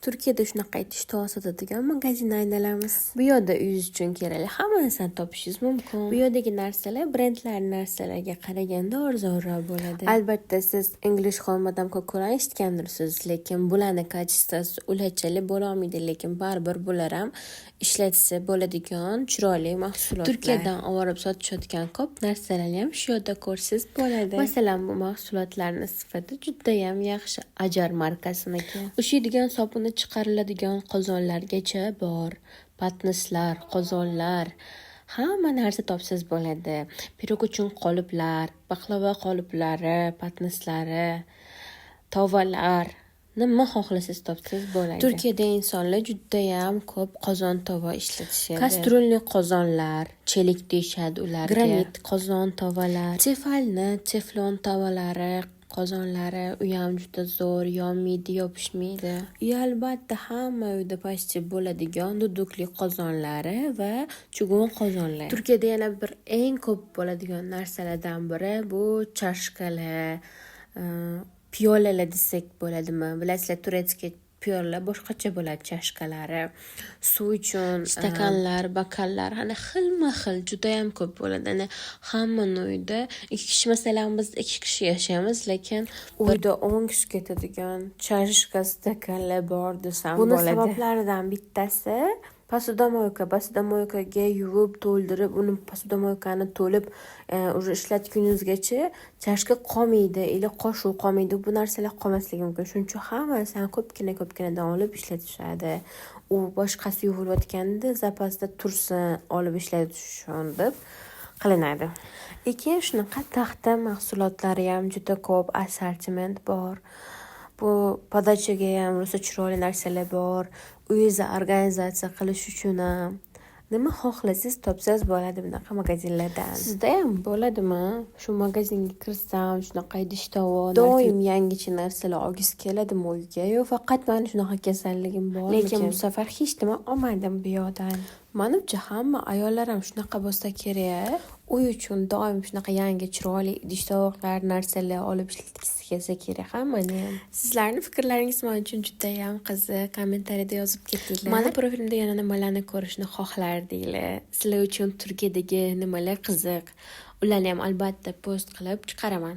Turkiyada shunaqa idishtoq sotadigan magazinni aylanamiz. Bu yerda uyingiz uchun kerakli hamma narsani topishingiz mumkin. Bu yerdagi narsalar brendlar narsalarga qaraganda arzonroq bo'ladi. Albatta siz English Home Madame Coco'ni eshitgandirsiz, lekin bularning kачествоsi ulachalik bo'la olmaydi, lekin baribir bular ham ishlatsa bo'ladigan chiroyli mahsulotlar. Turkiyadan olib sotishayotgan ko'p narsalarni ham shu yerda ko'rsangiz bo'ladi. Masalan, bu mahsulotlarning sifati juda ham yaxshi. Ajar markasiniki. Ushiydigan sopuni chiqariladigan qozonlargacha bor. Patnislar, qozonlar, hamma narsa topsangiz bo'ladi. Pirog uchun qoliplar, baklava qoliplari, patnislari, tovalar, nima xohlasangiz topsangiz bo'ladi. Turkiyada insonlar juda ham ko'p qozon tova ishlatishadi. Kastrulli qozonlar, chelik deyshadi ularga. Granit qozon tovalar, teflon tavalari, qozonlari, u ham juda zo'r, yonmaydi, yopishmaydi. Albatta hamma uyda pastcha bo'ladigan dudukli qozonlari va chugun qozonlar. Turkiyada yana bir eng ko'p bo'ladigan narsalardan biri bu chashkalar, piyolalar desak bo'ladimi? Bilasizlar, turetskiy piyola boshqacha bo'ladi chashkalari. Suv uchun stakanlar, bokallar, ana xilma-xil juda ham ko'p bo'ladi. Ana hamma uyda ikki kishi, masalan biz ikki kishi yashaymiz, lekin uyda 10 kishi ketadigan chashka, stakanlar bor desam bo'ladi. Buni sabablaridan bittasi Посудомойкаga yuvib, to'ldirib, uni посудомойкani to'lib ishlatguningizgacha chashka qolmaydi, ila qoshuv qolmaydi. Bu narsalar qolmasligi mumkin. Shuning uchun hammasini ko'pgina olib ishlatishadi. U boshqasi yuvilayotganda zapasda tursin, olib ishlatishun deb qilinadi. Lekin shunaqa taxta mahsulotlari ham juda ko'p assortiment bor. Bu podachaga ham rosa chiroyli narsalar bor. Uyingizni organizatsiya qilish uchun ham nima xohlasangiz topsangiz bo'ladi bunaqa magazinlardan. Sizda ham bo'ladimi? Shu magazinga kirsam, shunaqa idish-tovoq, doim yangicha narsalar olgis keladimi uyga? Yo faqat mana shunaqa kasalligim bor. Lekin bu safar hech nima olmadim bu yerdan. Menimcha hamma ayollar ham shunaqa bo'lsa kerak. Uy uchun doim shunaqa yangi chiroyli idish-tovoqlar, narsalar olib ishlatgisi kelsa kerak hammani ham. Sizlarning fikrlaringiz men uchun juda ham qiziq. Kommentariyada yozib ketinglar. Meni profilimda yana nimalarni ko'rishni xohlardinglar? Sizlar uchun Turkiyadagi nimalar qiziq? Ularni ham albatta post qilib chiqaraman.